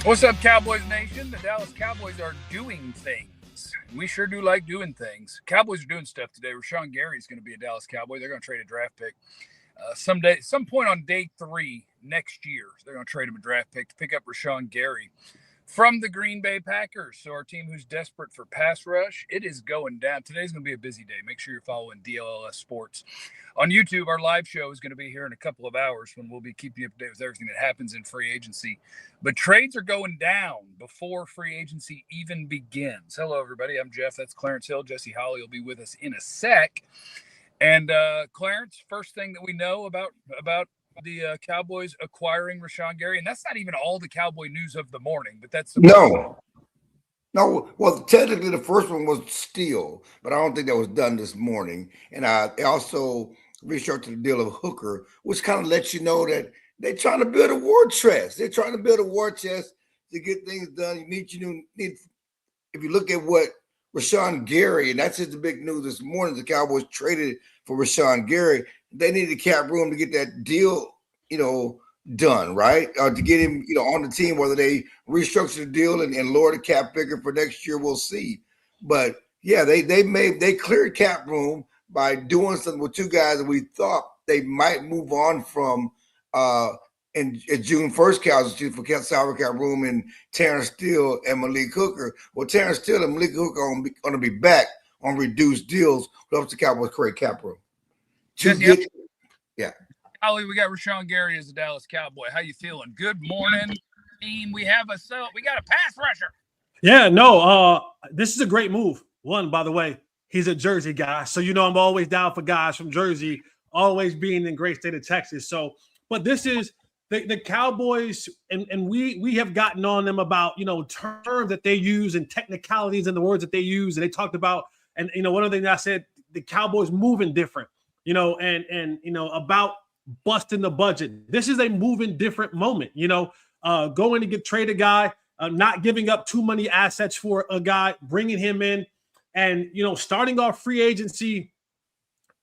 What's up, Cowboys Nation? The Dallas Cowboys are doing things. We sure do like doing things. Cowboys are doing stuff today. Rashan Gary is going to be a Dallas Cowboy. They're going to trade a draft pick some point on day 3 next year. They're going to trade him a draft pick to pick up Rashan Gary from the Green Bay Packers. So our team who's desperate for pass rush, it is going down. Today's going to be a busy day. Make sure you're following DLLS Sports on YouTube. Our live show is going to be here in a couple of hours when we'll be keeping you up to date with everything that happens in free agency. But trades are going down before free agency even begins. Hello, everybody. I'm Jeff. That's Clarence Hill. Jesse Holley will be with us in a sec. And Clarence, first thing that we know about the Cowboys acquiring Rashan Gary, and that's not even all the Cowboy news of the morning, but that's the No. Well, technically the first one was Steele, but I don't think that was done this morning. And I also researched the deal of Hooker, which kind of lets you know that they're trying to build a war chest. They're trying to build a war chest to get things done. If you look at what Rashan Gary, and that's just the big news this morning, the Cowboys traded for Rashan Gary. They needed cap room to get that deal, done, right? To get him, on the team, whether they restructure the deal and lower the cap figure for next year, we'll see. But yeah, they cleared cap room by doing something with two guys that we thought they might move on from in June 1st Cowboys for salary cap room and Terrence Steele and Malik Hooker. Well, Terrence Steele and Malik Hooker are going to be back on reduced deals, but helps the Cowboys create cap room. Yeah. Ollie, we got Rashan Gary as a Dallas Cowboy. How you feeling? Good morning, team. We got a pass rusher. Yeah, no, this is a great move. One, by the way, he's a Jersey guy, so I'm always down for guys from Jersey, always being in great state of Texas. So, but this is the Cowboys, and we have gotten on them about terms that they use and technicalities and the words that they use, and they talked about, and one of the things I said, the Cowboys moving different, and about busting the budget. This is a moving different moment, going to trade a guy, not giving up too many assets for a guy, bringing him in, and starting off free agency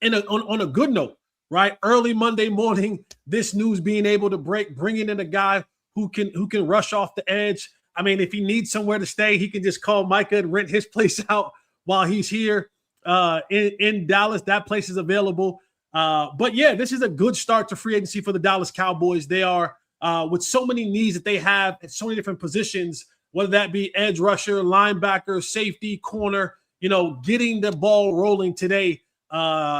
on a good note, right? Early Monday morning, this news being able to bringing in a guy who can rush off the edge. I mean, if he needs somewhere to stay, he can just call Micah and rent his place out while he's here in Dallas. That place is available. But yeah, this is a good start to free agency for the Dallas Cowboys. They are with so many needs that they have at so many different positions, whether that be edge rusher, linebacker, safety, corner, getting the ball rolling today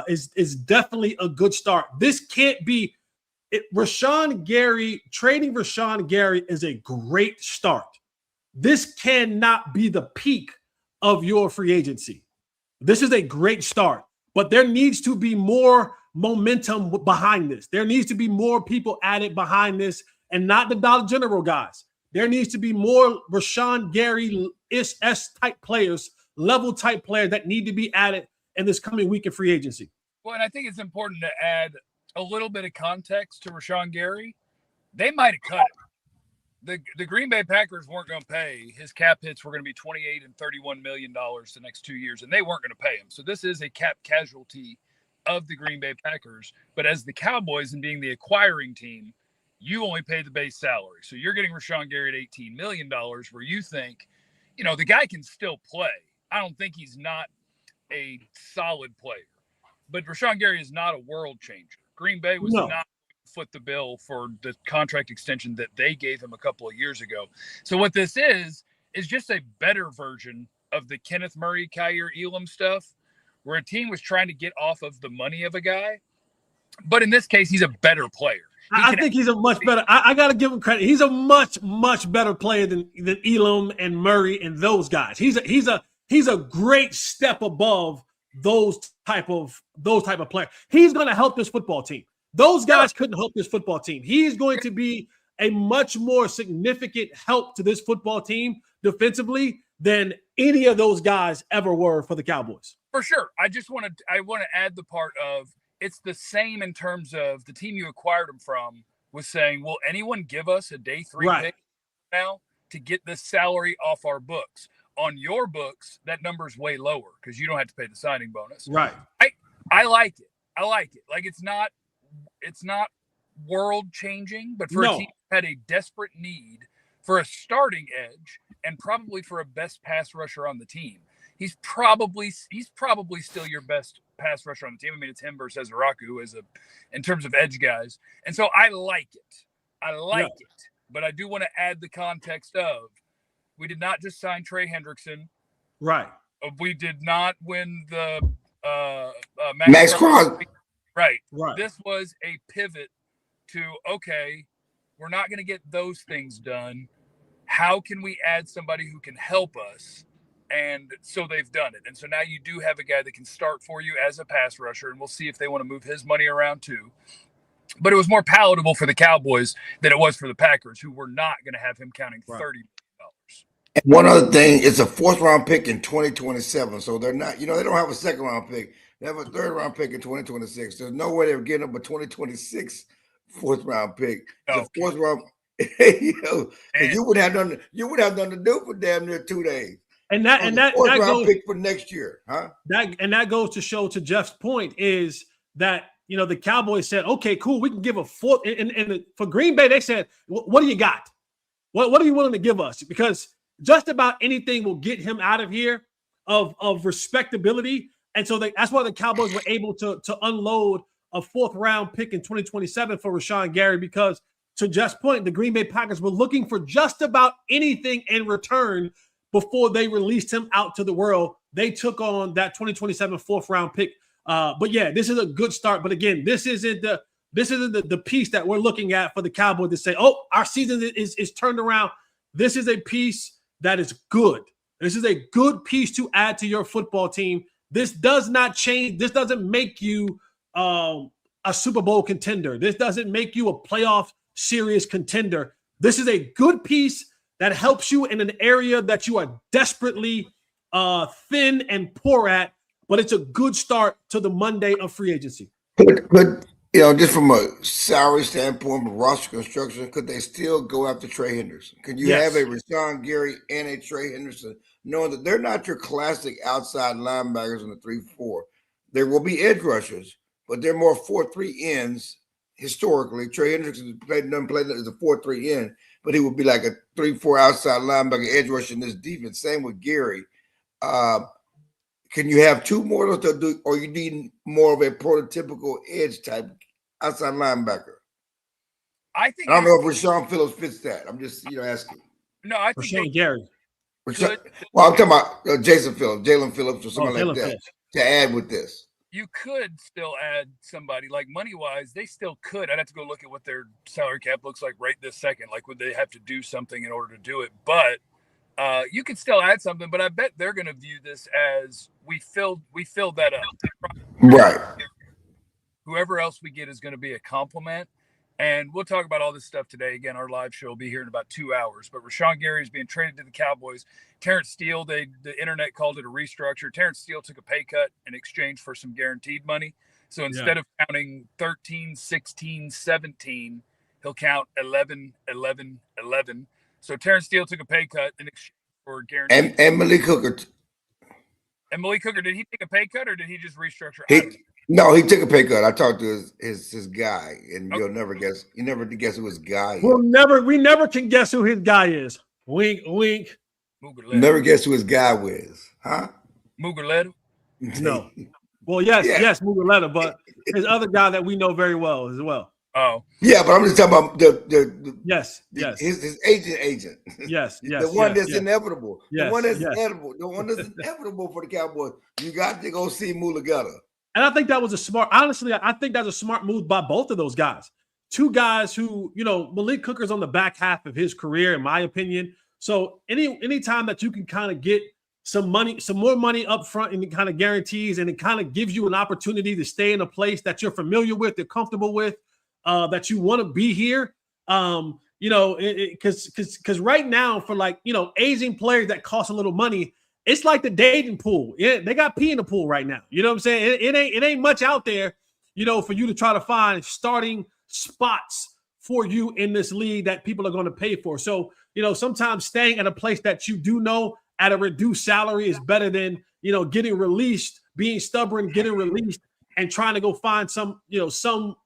is definitely a good start. This can't be it. Rashan Gary, trading Rashan Gary is a great start. This cannot be the peak of your free agency. This is a great start, but there needs to be more momentum behind this. There needs to be more people added behind this, and not the Dollar General guys. There needs to be more Rashan Gary-ish type players, level type players that need to be added in this coming week in free agency. Well, and I think it's important to add a little bit of context to Rashan Gary. They might have cut him. The Green Bay Packers weren't going to pay. His cap hits were going to be $28 and $31 million the next 2 years, and they weren't going to pay him. So this is a cap casualty of the Green Bay Packers. But as the Cowboys and being the acquiring team, you only pay the base salary. So you're getting Rashan Gary at $18 million, where you think, the guy can still play. I don't think he's not a solid player. But Rashan Gary is not a world changer. Green Bay was not foot the bill for the contract extension that they gave him a couple of years ago. So what this is just a better version of the Kenneth Murray, Kyer Elam stuff, where a team was trying to get off of the money of a guy. But in this case, he's a better player. I think he's a much better. I got to give him credit. He's a much, much better player than Elam and Murray and those guys. He's a great step above those type of players. He's going to help this football team. Those guys couldn't help this football team. He's going to be a much more significant help to this football team defensively than any of those guys ever were for the Cowboys. For sure. I want to add the part of it's the same in terms of the team you acquired him from was saying, will anyone give us a day 3 pick now to get this salary off our books? On your books, that number's way lower because you don't have to pay the signing bonus. Right. I like it. Like, it's not it's not world changing, but for a No. team that had a desperate need for a starting edge and probably for a best pass rusher on the team, he's probably still your best pass rusher on the team. I mean, it's him versus Araku in terms of edge guys, and so I like it. It, but I do want to add the context of we did not just sign Trey Hendrickson, right? We did not win the Max Crosby. Right. Right. This was a pivot to, okay, we're not going to get those things done. How can we add somebody who can help us? And so they've done it. And so now you do have a guy that can start for you as a pass rusher, and we'll see if they want to move his money around too. But it was more palatable for the Cowboys than it was for the Packers, who were not going to have him counting $30 million. And one other thing, it's a 4th-round pick in 2027. So they're not, they don't have a 2nd-round pick. They have a 3rd-round pick in 2026. There's no way they're getting up a 2026 4th-round pick. It's a 4th-round. And you would have nothing to do for damn near 2 days. And that goes pick for next year, huh? That goes to show, to Jeff's point, is that the Cowboys said, okay, cool, we can give a 4th. And for Green Bay, they said, what do you got? What are you willing to give us? Because just about anything will get him out of here of respectability. And so that's why the Cowboys were able to unload a 4th-round pick in 2027 for Rashan Gary, because to Jeff's point, the Green Bay Packers were looking for just about anything in return before they released him out to the world. They took on that 2027 4th-round pick. But yeah, this is a good start. But again, this isn't the piece that we're looking at for the Cowboys to say, oh, our season is turned around. This is a piece that is good. This is a good piece to add to your football team. This does not change. This doesn't make you a Super Bowl contender. This doesn't make you a playoff series contender. This is a good piece that helps you in an area that you are desperately thin and poor at, but it's a good start to the Monday of free agency. But just from a salary standpoint, from roster construction, could they still go after Trey Henderson? Could you have a Rashan Gary and a Trey Henderson, knowing that they're not your classic outside linebackers in the 3-4? There will be edge rushers, but they're more 4-3 ends historically. Trey Henderson doesn't play as a 4-3 end, but he would be like a 3-4 outside linebacker edge rusher in this defense. Same with Gary. Can you have 2 more, or you need more of a prototypical edge type outside linebacker? I don't know if Rashawn Phillips fits that. I'm just asking. No, I think Rashan Gary. Well, I'm talking about Jalen Phillips, or something like that Phillips. To add with this. You could still add somebody, like money-wise, they still could. I'd have to go look at what their salary cap looks like right this second. Like, would they have to do something in order to do it? But you could still add something, but I bet they're going to view this as we filled that up. Right. Whoever else we get is going to be a compliment. And we'll talk about all this stuff today. Again, our live show will be here in about 2 hours. But Rashan Gary is being traded to the Cowboys. Terrence Steele, the internet called it a restructure. Terrence Steele took a pay cut in exchange for some guaranteed money. So instead of counting 13, 16, 17, he'll count 11, 11, 11. So Terrence Steele took a pay cut in exchange for guaranteed. And Malik Hooker. And Malik Hooker, did he take a pay cut or did he just restructure? No, he took a pay cut. I talked to his guy, and you'll never guess. You never guess who his guy is. We never can guess who his guy is. Wink, wink. Never guess who his guy was, huh? Mugaleta? No. Well, yes, Mugaleta, but his other guy that we know very well as well. Oh. Yeah, but I'm just talking about the his agent. Yes. The one that's inevitable. Yes, the one that's inevitable. The one that's inevitable for the Cowboys. You got to go see Mugaleta. And I think that was I think that's a smart move by both of those guys. 2 guys who, Malik Hooker's on the back half of his career, in my opinion. So any time that you can kind of get some more money up front and it kind of guarantees, and it kind of gives you an opportunity to stay in a place that you're familiar with, you're comfortable with, that you want to be here. Because right now for aging players that cost a little money, it's like the dating pool. Yeah, they got pee in the pool right now. You know what I'm saying? It ain't much out there, for you to try to find starting spots for you in this league that people are going to pay for. So, sometimes staying at a place that you do know at a reduced salary is better than, getting released, being stubborn, getting released and trying to go find some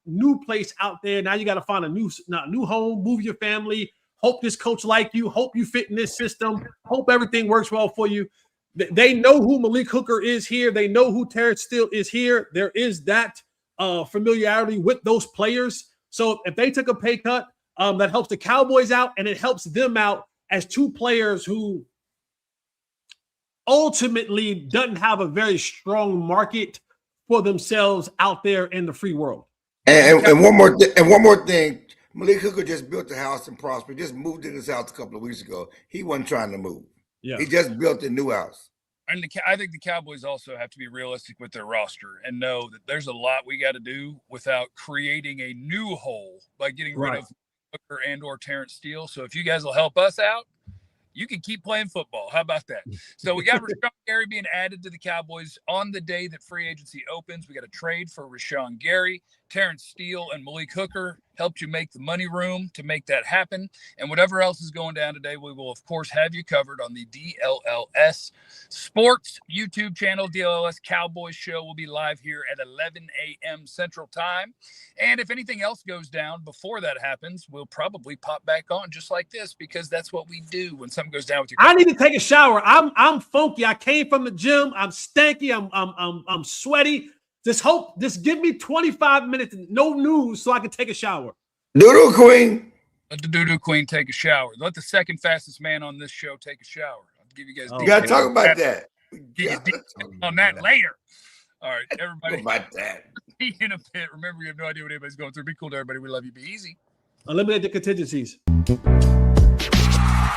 new place out there. Now you got to find a new home, move your family. Hope this coach like you. Hope you fit in this system. Hope everything works well for you. They know who Malik Hooker is here. They know who Terrence Steele is here. There is that familiarity with those players. So if they took a pay cut, that helps the Cowboys out, and it helps them out as two players who ultimately doesn't have a very strong market for themselves out there in the free world. And one more thing. Malik Hooker just built a house in Prosper. Just moved in his house a couple of weeks ago. He wasn't trying to move. Yeah, he just built a new house. And I think the Cowboys also have to be realistic with their roster and know that there's a lot we got to do without creating a new hole by getting rid of Hooker and or Terrence Steele. So if you guys will help us out, you can keep playing football. How about that? So we got Rashan Gary being added to the Cowboys on the day that free agency opens. We got a trade for Rashan Gary. Terrence Steele and Malik Hooker helped you make the money room to make that happen. And whatever else is going down today, we will, of course, have you covered on the DLLS Sports YouTube channel. DLLS Cowboys show will be live here at 11 a.m. Central Time. And if anything else goes down before that happens, we'll probably pop back on just like this, because that's what we do when something goes down with your I need to take a shower. I'm funky. I came from the gym. I'm stanky. I'm sweaty. Just give me 25 minutes, no news, so I can take a shower. Doodoo Queen. Let the Doodoo Queen take a shower. Let the second fastest man on this show take a shower. I'll give you guys. You got to talk about that. Get on that later. All right, everybody. About that. See you in a bit. Remember, you have no idea what anybody's going through. Be cool to everybody. We love you. Be easy. Eliminate the contingencies.